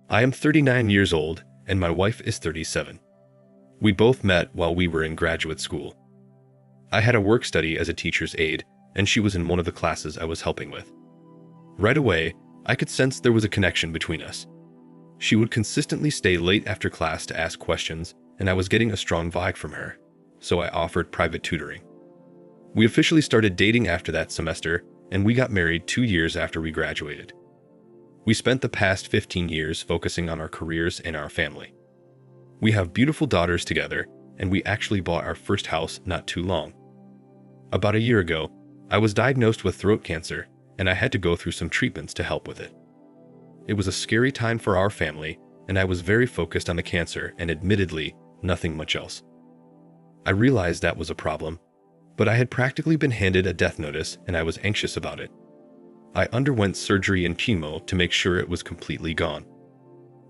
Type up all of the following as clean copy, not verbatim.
I am 39 years old, and my wife is 37. We both met while we were in graduate school. I had a work study as a teacher's aide, and she was in one of the classes I was helping with. Right away, I could sense there was a connection between us. She would consistently stay late after class to ask questions, and I was getting a strong vibe from her, so I offered private tutoring. We officially started dating after that semester, and we got married 2 years after we graduated. We spent the past 15 years focusing on our careers and our family. We have beautiful daughters together, and we actually bought our first house not too long. About a year ago, I was diagnosed with throat cancer, and I had to go through some treatments to help with it. It was a scary time for our family, and I was very focused on the cancer and admittedly, nothing much else. I realized that was a problem, but I had practically been handed a death notice and I was anxious about it. I underwent surgery and chemo to make sure it was completely gone.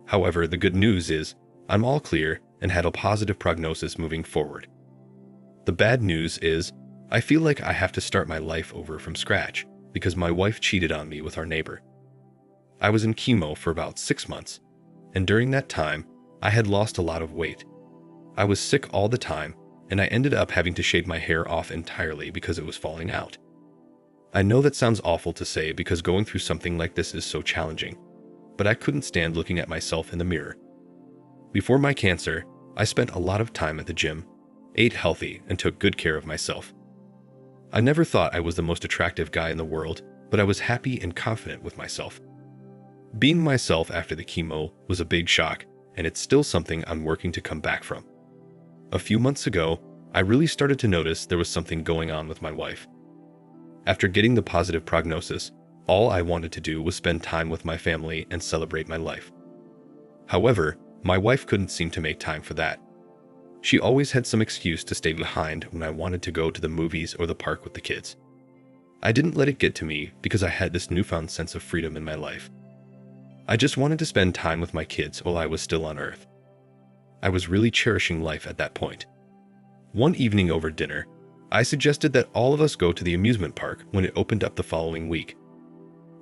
However, the good news is I'm all clear and had a positive prognosis moving forward. The bad news is I feel like I have to start my life over from scratch because my wife cheated on me with our neighbor. I was in chemo for about 6 months, and during that time, I had lost a lot of weight. I was sick all the time, and I ended up having to shave my hair off entirely because it was falling out. I know that sounds awful to say because going through something like this is so challenging, but I couldn't stand looking at myself in the mirror. Before my cancer, I spent a lot of time at the gym, ate healthy, and took good care of myself. I never thought I was the most attractive guy in the world, but I was happy and confident with myself. Being myself after the chemo was a big shock, and it's still something I'm working to come back from. A few months ago, I really started to notice there was something going on with my wife. After getting the positive prognosis, all I wanted to do was spend time with my family and celebrate my life. However, my wife couldn't seem to make time for that. She always had some excuse to stay behind when I wanted to go to the movies or the park with the kids. I didn't let it get to me because I had this newfound sense of freedom in my life. I just wanted to spend time with my kids while I was still on Earth. I was really cherishing life at that point. One evening over dinner, I suggested that all of us go to the amusement park when it opened up the following week.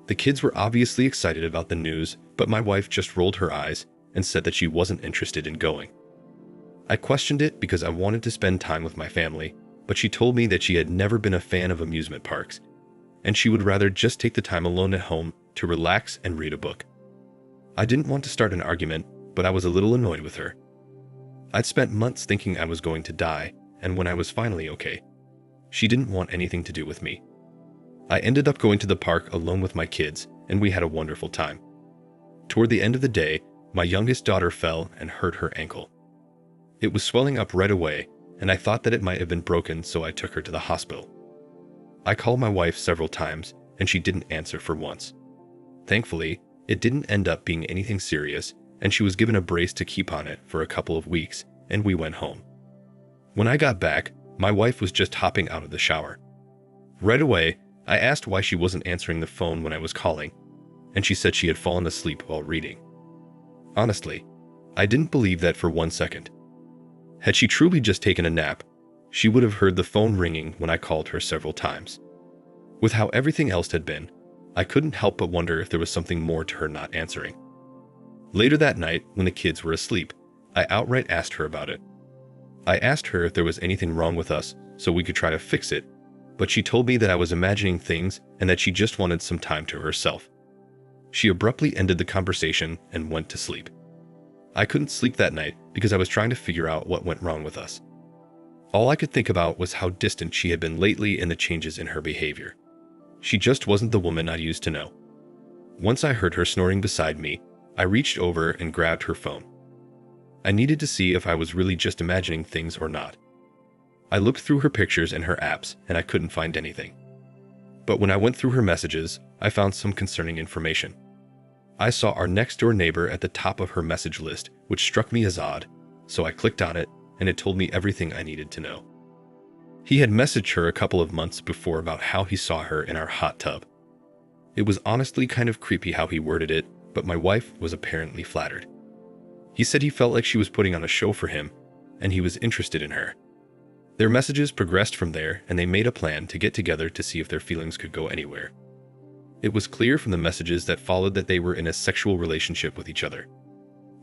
The kids were obviously excited about the news, but my wife just rolled her eyes and said that she wasn't interested in going. I questioned it because I wanted to spend time with my family, but she told me that she had never been a fan of amusement parks, and she would rather just take the time alone at home to relax and read a book. I didn't want to start an argument, but I was a little annoyed with her. I'd spent months thinking I was going to die, and when I was finally okay, she didn't want anything to do with me. I ended up going to the park alone with my kids, and we had a wonderful time. Toward the end of the day, my youngest daughter fell and hurt her ankle. It was swelling up right away, and I thought that it might have been broken, so I took her to the hospital. I called my wife several times, and she didn't answer for once. Thankfully, it didn't end up being anything serious, and she was given a brace to keep on it for a couple of weeks, and we went home. When I got back, my wife was just hopping out of the shower. Right away, I asked why she wasn't answering the phone when I was calling, and she said she had fallen asleep while reading. Honestly, I didn't believe that for 1 second. Had she truly just taken a nap, she would have heard the phone ringing when I called her several times. With how everything else had been, I couldn't help but wonder if there was something more to her not answering. Later that night, when the kids were asleep, I outright asked her about it. I asked her if there was anything wrong with us so we could try to fix it, but she told me that I was imagining things and that she just wanted some time to herself. She abruptly ended the conversation and went to sleep. I couldn't sleep that night because I was trying to figure out what went wrong with us. All I could think about was how distant she had been lately and the changes in her behavior. She just wasn't the woman I used to know. Once I heard her snoring beside me, I reached over and grabbed her phone. I needed to see if I was really just imagining things or not. I looked through her pictures and her apps, and I couldn't find anything. But when I went through her messages, I found some concerning information. I saw our next-door neighbor at the top of her message list, which struck me as odd, so I clicked on it, and it told me everything I needed to know. He had messaged her a couple of months before about how he saw her in our hot tub. It was honestly kind of creepy how he worded it, but my wife was apparently flattered. He said he felt like she was putting on a show for him, and he was interested in her. Their messages progressed from there, and they made a plan to get together to see if their feelings could go anywhere. It was clear from the messages that followed that they were in a sexual relationship with each other.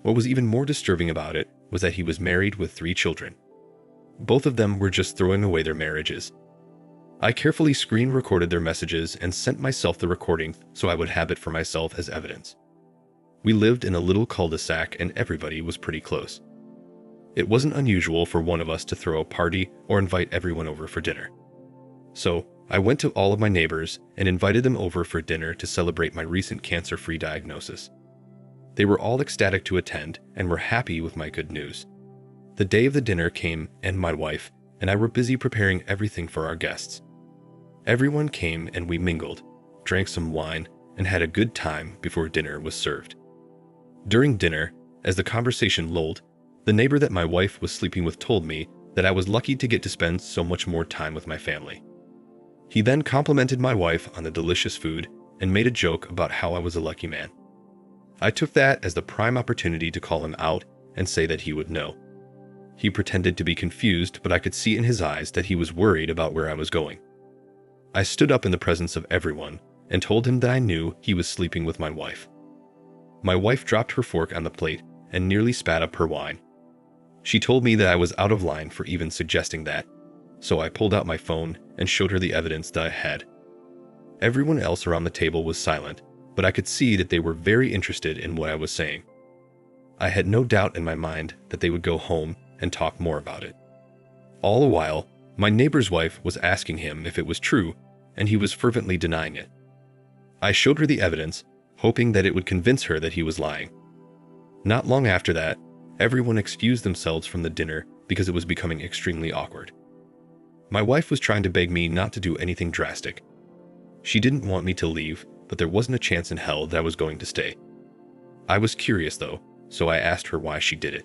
What was even more disturbing about it was that he was married with 3 children. Both of them were just throwing away their marriages. I carefully screen recorded their messages and sent myself the recording so I would have it for myself as evidence. We lived in a little cul-de-sac and everybody was pretty close. It wasn't unusual for one of us to throw a party or invite everyone over for dinner. So, I went to all of my neighbors and invited them over for dinner to celebrate my recent cancer-free diagnosis. They were all ecstatic to attend and were happy with my good news. The day of the dinner came and my wife and I were busy preparing everything for our guests. Everyone came and we mingled, drank some wine, and had a good time before dinner was served. During dinner, as the conversation lulled, the neighbor that my wife was sleeping with told me that I was lucky to get to spend so much more time with my family. He then complimented my wife on the delicious food and made a joke about how I was a lucky man. I took that as the prime opportunity to call him out and say that he would know. He pretended to be confused, but I could see in his eyes that he was worried about where I was going. I stood up in the presence of everyone and told him that I knew he was sleeping with my wife. My wife dropped her fork on the plate and nearly spat up her wine. She told me that I was out of line for even suggesting that, so I pulled out my phone and showed her the evidence that I had. Everyone else around the table was silent, but I could see that they were very interested in what I was saying. I had no doubt in my mind that they would go home and talk more about it. All the while, my neighbor's wife was asking him if it was true, and he was fervently denying it. I showed her the evidence, hoping that it would convince her that he was lying. Not long after that, everyone excused themselves from the dinner because it was becoming extremely awkward. My wife was trying to beg me not to do anything drastic. She didn't want me to leave, but there wasn't a chance in hell that I was going to stay. I was curious though, so I asked her why she did it.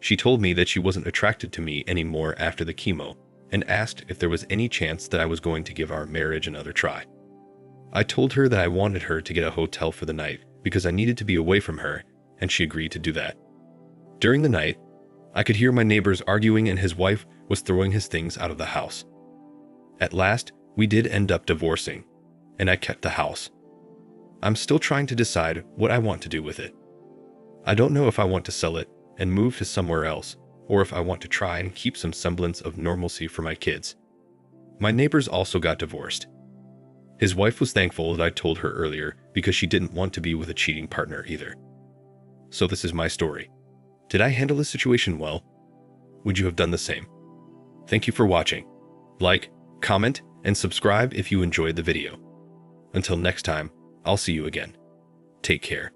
She told me that she wasn't attracted to me anymore after the chemo, and asked if there was any chance that I was going to give our marriage another try. I told her that I wanted her to get a hotel for the night because I needed to be away from her, and she agreed to do that. During the night, I could hear my neighbors arguing and his wife was throwing his things out of the house. At last, we did end up divorcing, and I kept the house. I'm still trying to decide what I want to do with it. I don't know if I want to sell it and move to somewhere else, or if I want to try and keep some semblance of normalcy for my kids. My neighbors also got divorced. His wife was thankful that I told her earlier because she didn't want to be with a cheating partner either. So this is my story. Did I handle this situation well? Would you have done the same? Thank you for watching. Like, comment, and subscribe if you enjoyed the video. Until next time, I'll see you again. Take care.